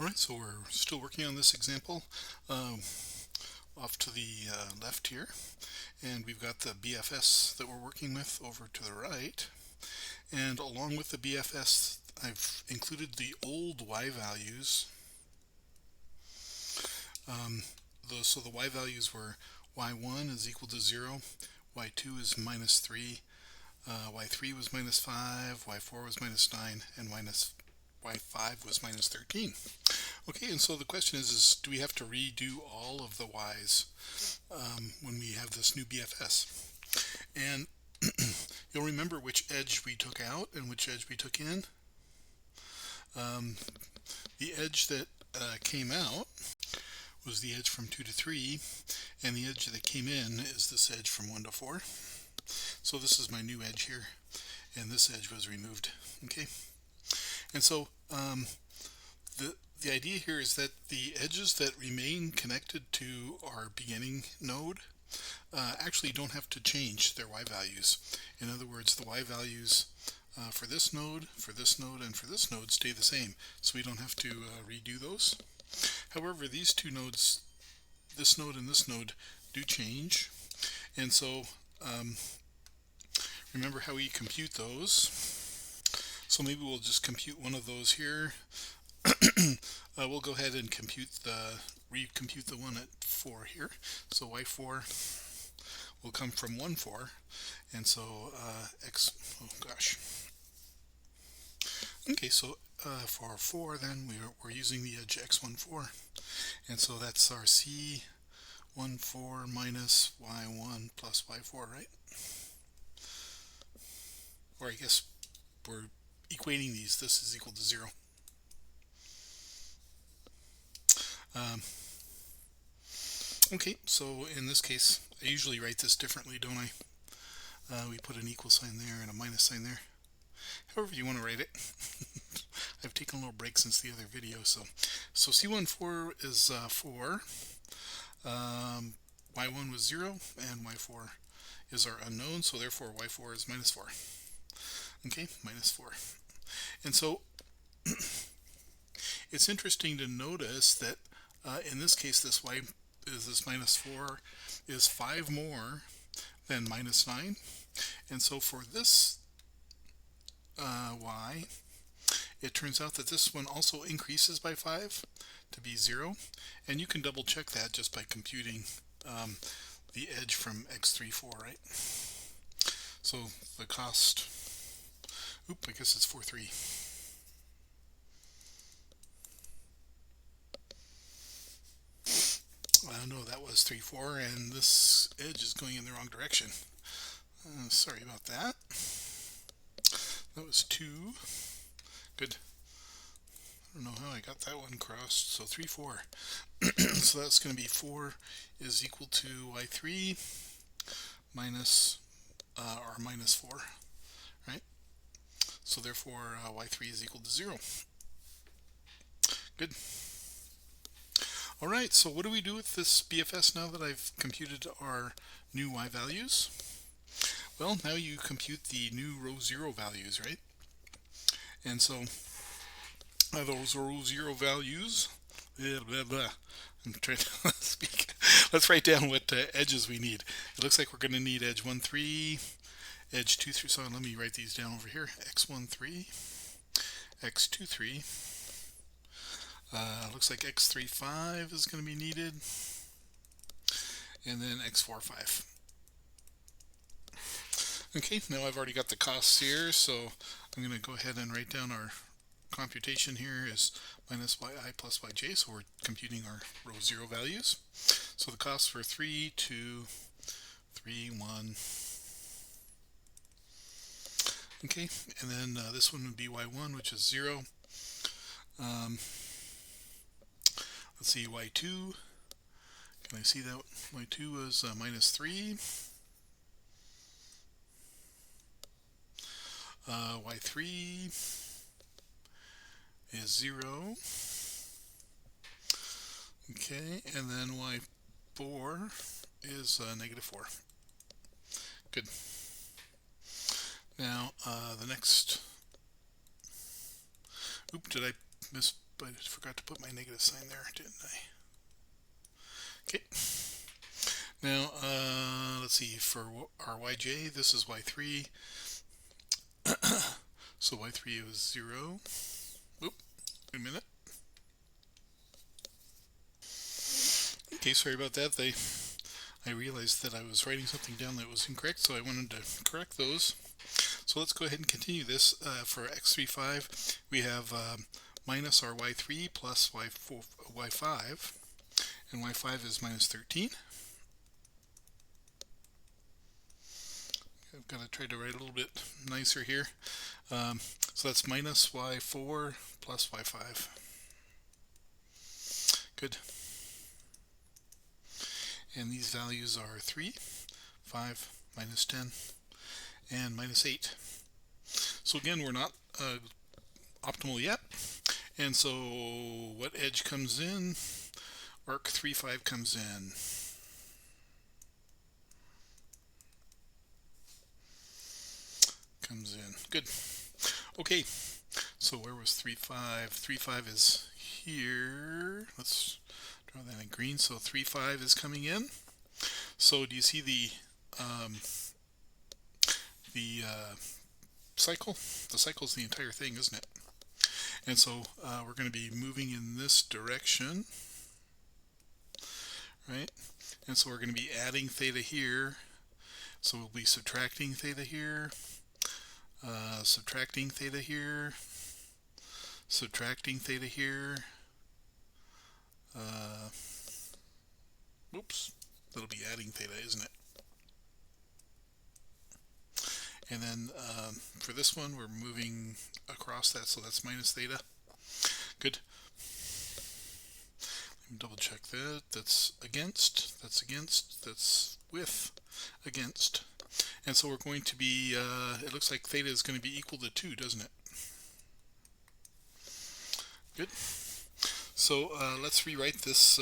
Alright, so we're still working on this example off to the left here, and we've got the BFS that we're working with over to the right, and along with the BFS I've included the old y values. So the y values were y1 is equal to 0, y2 is minus 3, y3 was minus 5, y4 was minus 9, and y5 was minus 13. Okay, and so the question is do we have to redo all of the y's when we have this new BFS? And you'll remember which edge we took out and which edge we took in. The edge that came out was the edge from 2 to 3, and the edge that came in is this edge from 1 to 4. So this is my new edge here, and this edge was removed. Okay, and so the idea here is that the edges that remain connected to our beginning node actually don't have to change their y values. In other words, the y values for this node, and for this node stay the same, so we don't have to redo those. However, these two nodes, this node and this node, do change, and so remember how we compute those. So maybe we'll just compute one of those here. We'll go ahead and recompute the one at 4 here. So y4 will come from 1, 4, and so Okay, so for 4 then we're using the edge x14, and so that's our C14 minus y1 plus y4, right? Or I guess we're equating these. This is equal to 0. Okay, so in this case, I usually write this differently, don't I? We put an equal sign there and a minus sign there. However you want to write it. I've taken a little break since the other video, so C14 is 4, y1 was 0, and y4 is our unknown, so therefore y4 is minus 4. Okay, minus 4. And so it's interesting to notice that in this case this minus 4 is 5 more than minus 9, and so for this y, it turns out that this one also increases by 5 to be 0, and you can double check that just by computing the edge from x34, right? So the cost, I guess it's 4.3. No, that was 3.4, and this edge is going in the wrong direction. Sorry about that. That was 2. Good. I don't know how I got that one crossed. So 3.4. So that's going to be 4 is equal to y3 minus or minus 4, right? So therefore y3 is equal to 0. Good. Alright, so what do we do with this BFS now that I've computed our new y values? Well, now you compute the new row 0 values, right? And so those row 0 values, I'm trying to speak. Let's write down what edges we need. It looks like we're going to need edge 1, 3, edge 2, 3. So let me write these down over here. x1, 3, x2, 3. Looks like x3, 5 is going to be needed, and then x4, 5. Okay, now I've already got the costs here, so I'm going to go ahead and write down our computation here is minus yi plus yj, so we're computing our row 0 values. So the costs were 3, 2, 3, 1. Okay, and then this one would be y1, which is 0. Let's see, y2, can I see that? y2 was minus 3. Y3 is 0. Okay, and then y4 is negative 4. Good. Now the next, did I I forgot to put my negative sign there, didn't I? Okay. Now, let's see, for our yj, this is y3. So y3 was 0. Oop, wait a minute. Okay, sorry about that. I realized that I was writing something down that was incorrect, so I wanted to correct those. So let's go ahead and continue this. For x35, we have minus our y3 plus y5, and y5 is minus 13. I've got to try to write a little bit nicer here. So that's minus y4 plus y5. Good. And these values are 3, 5, minus 10, and minus 8. So again, we're not optimal yet. And so what edge comes in? Arc 3, 5 comes in. Good. Okay, so where was 3, 5? 3, 5 is here. Let's draw that in green. So 3, 5 is coming in. So do you see the cycle? The cycle is the entire thing, isn't it? And so we're going to be moving in this direction, right? And so we're going to be adding theta here. So we'll be subtracting theta here, subtracting theta here, subtracting theta here. Oops, that'll be adding theta, isn't it? And then for this one, we're moving across that, so that's minus theta. Good. Let me double check that. That's against, that's with, against. And so we're going to be, it looks like theta is going to be equal to 2, doesn't it? Good. So let's rewrite this.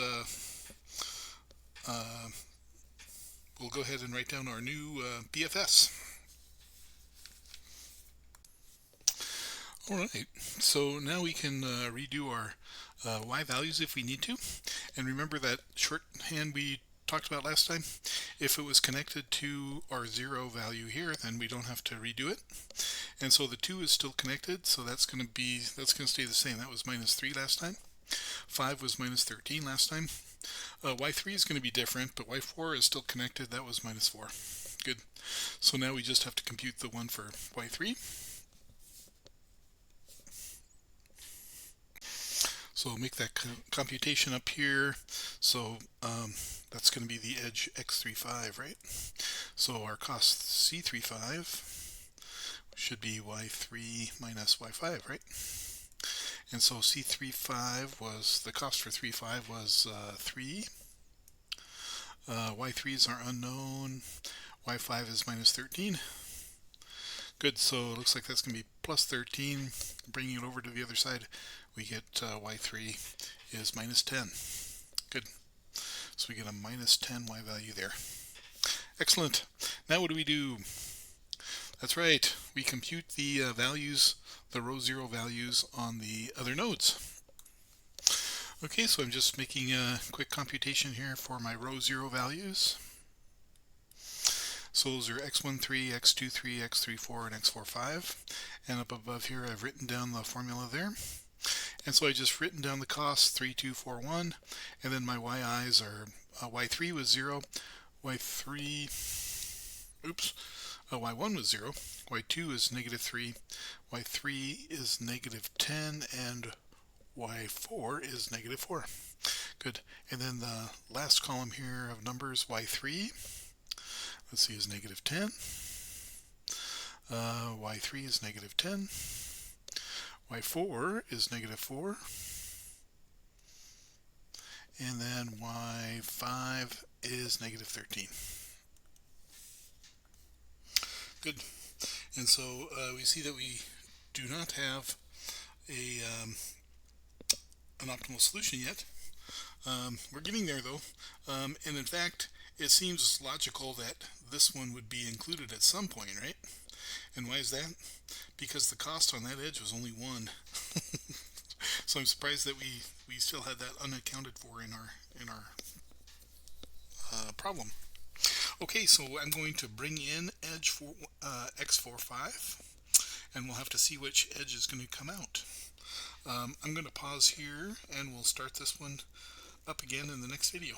We'll go ahead and write down our new BFS. Alright, so now we can redo our y values if we need to. And remember that shorthand we talked about last time? If it was connected to our 0 value here, then we don't have to redo it. And so the 2 is still connected, so that's going to stay the same. That was minus 3 last time. 5 was minus 13 last time. y3 is going to be different, but y4 is still connected. That was minus 4. Good. So now we just have to compute the one for y3. So we'll make that computation up here. So that's going to be the edge x35, right? So our cost C35 should be y3 minus y5, right? And so C35 was, the cost for 3.5 was 3. Y3s are unknown. Y5 is minus 13. Good, so it looks like that's going to be plus 13. Bringing it over to the other side, we get y3 is minus 10. Good. So we get a minus 10 y value there. Excellent. Now what do? That's right. We compute the values, the row 0 values on the other nodes. Okay, so I'm just making a quick computation here for my row 0 values. So those are x13, x23, x34, and x45. And up above here I've written down the formula there. And so I just written down the costs, 3, 2, 4, 1. And then my yi's are, y3 was 0, y1 was 0, y2 is negative 3, y3 is negative 10, and y4 is negative 4. Good. And then the last column here of numbers, y3, let's see, is negative 10. Y3 is negative 10. Y4 is negative 4. And then Y5 is negative 13. Good. And so we see that we do not have an optimal solution yet. We're getting there though. And in fact, it seems logical that this one would be included at some point, right? And why is that? Because the cost on that edge was only 1. So I'm surprised that we still had that unaccounted for in our problem. Okay, so I'm going to bring in edge for x45, and we'll have to see which edge is going to come out. I'm going to pause here, and we'll start this one up again in the next video.